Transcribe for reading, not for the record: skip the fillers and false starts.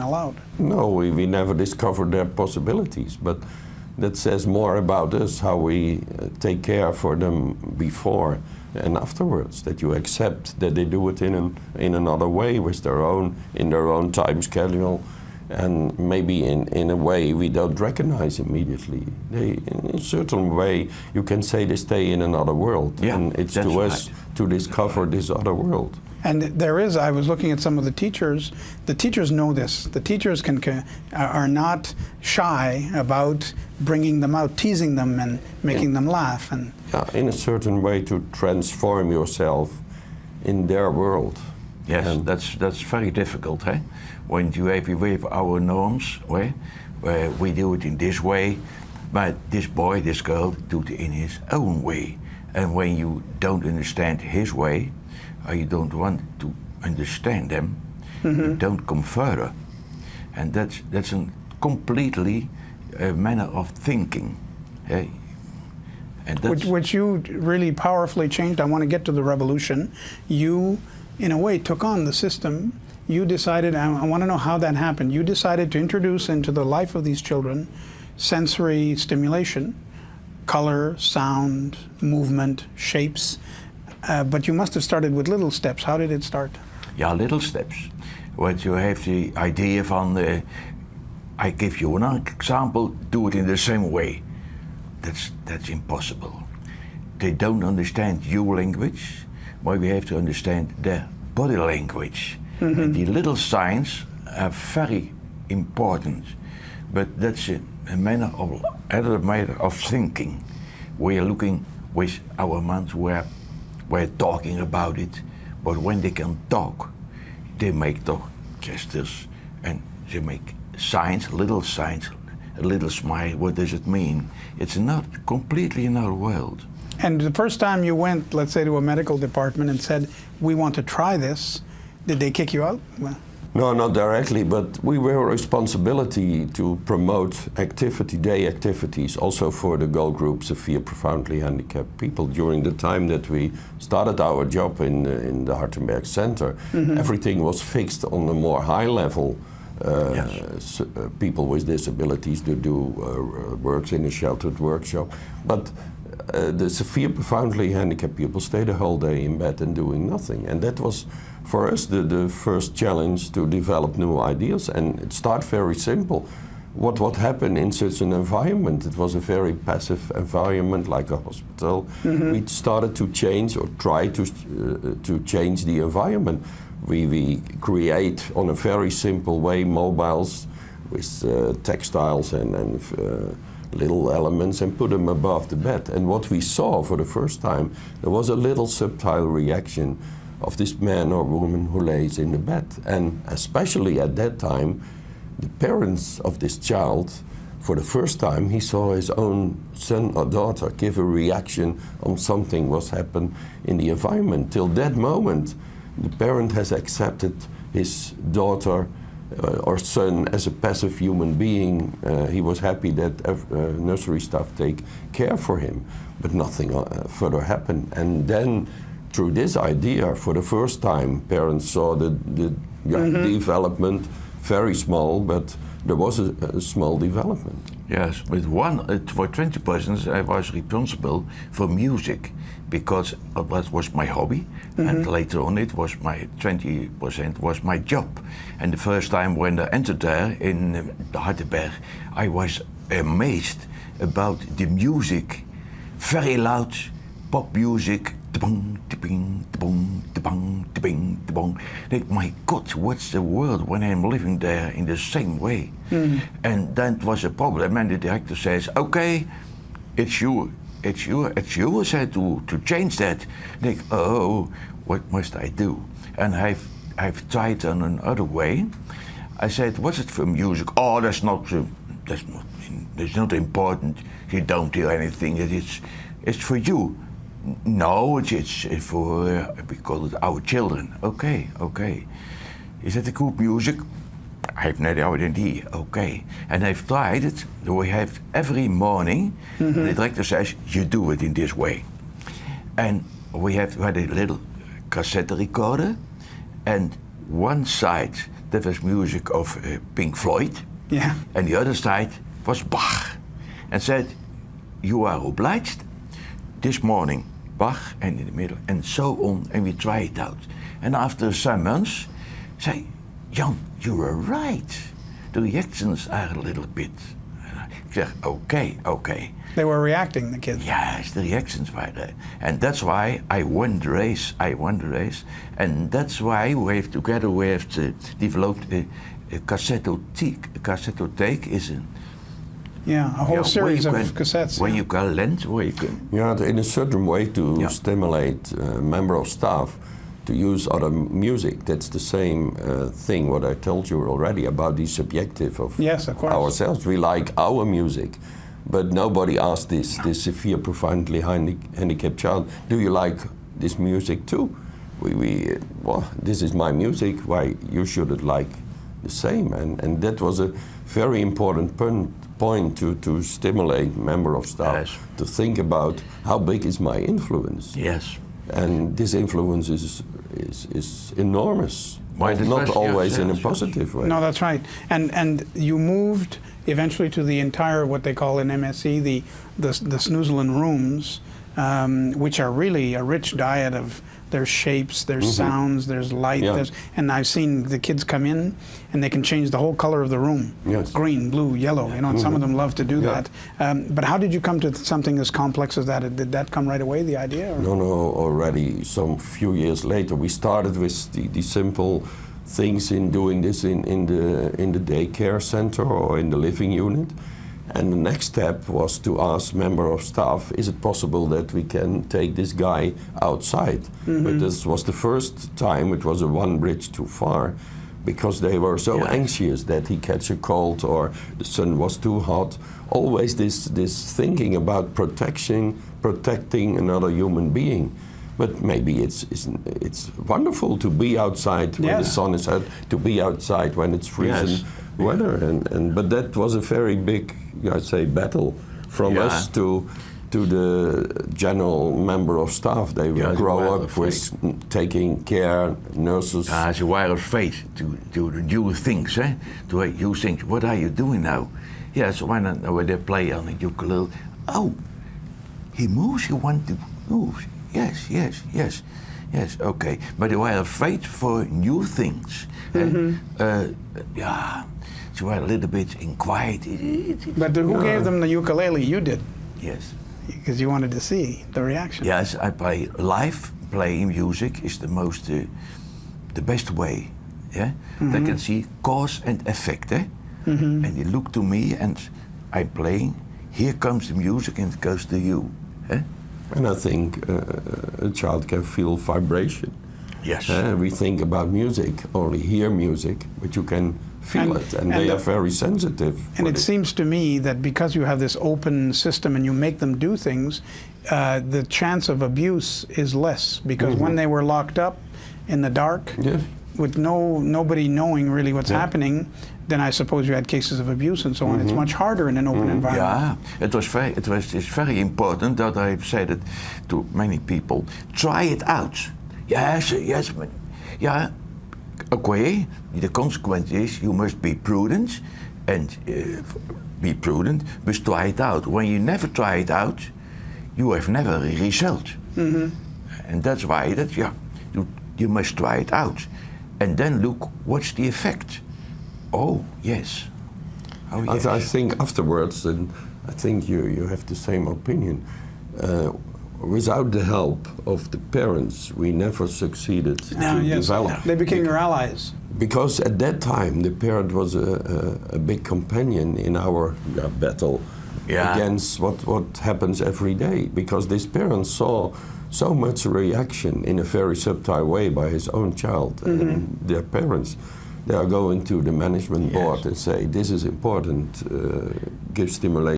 allowed. No, we never discovered their possibilities, but that says more about us, how we take care for them before and afterwards, that you accept that they do it in another way with in their own time schedule, and maybe in a way we don't recognize immediately. They, in a certain way, you can say they stay in another world, yeah, and it's to us to discover this other world. And there is, I was looking at some of the teachers know this. The teachers are not shy about bringing them out, teasing them and making them laugh. And yeah, in a certain way to transform yourself in their world. Yes, and that's very difficult, eh? When you have our norms, where we do it in this way, but this boy, this girl, do it in his own way. And when you don't understand his way, or you don't want to understand them, you don't come further. And that's a completely manner of thinking. Eh? And which you really powerfully changed. I want to get to the revolution. You, in a way, took on the system. You decided, I want to know how that happened. You decided to introduce into the life of these children sensory stimulation, color, sound, movement, shapes. But you must have started with little steps. How did it start? Yeah, little steps. When you have the idea van, I give you an example, do it in the same way. That's impossible. They don't understand your language, but we have to understand their body language. And the little signs are very important, but that's a manner of thinking. We are looking with our minds, we're talking about it, but when they can talk, they make the gestures and they make signs, a little smile. What does it mean? It's not completely another world. And the first time you went, let's say, to a medical department and said, we want to try this, did they kick you out? Well, no, not directly, but we were a responsibility to promote day activities, also for the goal group severe profoundly handicapped people. During the time that we started our job in the Hartenberg Center, everything was fixed on a more high level. People with disabilities to do works in a sheltered workshop, but the severe profoundly handicapped people stay the whole day in bed and doing nothing, and that was for us the first challenge to develop new ideas. And it started very simple. What happened in such an environment? It was a very passive environment, like a hospital. We started to change or try to change the environment. We create on a very simple way mobiles with textiles and little elements and put them above the bed. And what we saw for the first time, there was a little subtle reaction of this man or woman who lays in the bed. And especially at that time, the parents of this child, for the first time, he saw his own son or daughter give a reaction on something was happened in the environment. Till that moment, the parent has accepted his daughter or son as a passive human being. He was happy that nursery staff take care for him, but nothing further happened. And then, through this idea, for the first time, parents saw the development, very small, but there was a small development. Yes, with for 20% I was responsible for music, because that was my hobby, and later on it was my 20% was my job. And the first time when I entered there in the Hartenberg, I was amazed about the music, very loud pop music. Think, my God, what's the world when I'm living there in the same way? And that was a problem, and the director says, okay, it's yours to change that. Think, oh, what must I do? And I've tried on another way. I said, what's it for music? Oh, that's not important. You don't hear anything. It's for you. No, it's for, we call it our children. Okay. Is that a good music? I have no idea. Okay. And I've tried it. We have every morning, the director says, you do it in this way. And we had a little cassette recorder, and one side, that was music of Pink Floyd. Yeah. And the other side was Bach. And said, you are obliged. This morning, Bach, and in the middle, and so on, and we try it out. And after some months, say, Jan, you were right. The reactions are a little bit. I said, okay. They were reacting, the kids. Yes, the reactions were there. And that's why I won the race. And that's why we have developed a cassettotheek. A cassettotheek is a whole series of cassettes. Where you can lend, where you can... Yeah, in a certain way to stimulate a member of staff to use other music. That's the same thing what I told you already about the subjective of ourselves. We like our music, but nobody asked this severe, profoundly handicapped child, do you like this music too? Well, this is my music, why you shouldn't like the same? And that was a very important point to stimulate member of staff to think about how big is my influence. Yes. And this influence is enormous. Not always in a positive way. No, that's right. And you moved eventually to the entire, what they call in MSc, the snoozelen rooms, which are really a rich diet of there's shapes, there's sounds, there's light, and I've seen the kids come in and they can change the whole color of the room. Yes. Green, blue, yellow, and some of them love to do that. But how did you come to something as complex as that? Did that come right away, the idea? Or? No, already some few years later. We started with the simple things in doing this in the daycare center or in the living unit. And the next step was to ask member of staff, is it possible that we can take this guy outside? But this was the first time it was one bridge too far, because they were so anxious that he catch a cold or the sun was too hot. Always this thinking about protecting another human being. But maybe it's wonderful to be outside when the sun is out, to be outside when it's freezing weather. But that was a very big, I'd say, battle from us to the general member of staff. They will grow up with taking care, nurses. They were afraid to do new things, to new things. What are you doing now? Yes, when they play on the ukulele, he moves, you want to move. Yes, okay. But they were afraid for new things. They were a little bit quiet. But who gave them the ukulele? You did. Yes. Because you wanted to see the reaction. Yes, I play live. Playing music is the most, the best way. Yeah, they can see cause and effect. And they look to me, and I'm playing. Here comes the music, and it goes to you. And I think a child can feel vibration. Yes. We think about music, only hear music, but you can feel it, and they are very sensitive. And it seems to me that because you have this open system and you make them do things, the chance of abuse is less, because when they were locked up in the dark, with nobody knowing really what's happening, then I suppose you had cases of abuse and so on. It's much harder in an open environment. Yeah, it's very important that I've said it to many people. Try it out. Yes, but okay. The consequence is you must be prudent, and but try it out. When you never try it out, you have never a result. And that's why you must try it out, and then look what's the effect. Oh yes. I think afterwards, and I think you have the same opinion. Without the help of the parents, we never succeeded to develop. They became your allies. Because at that time, the parent was a big companion in our battle against what happens every day. Because this parent saw so much reaction in a very subtle way by his own child and their parents. They are going to the management board and say, this is important, give stimulation.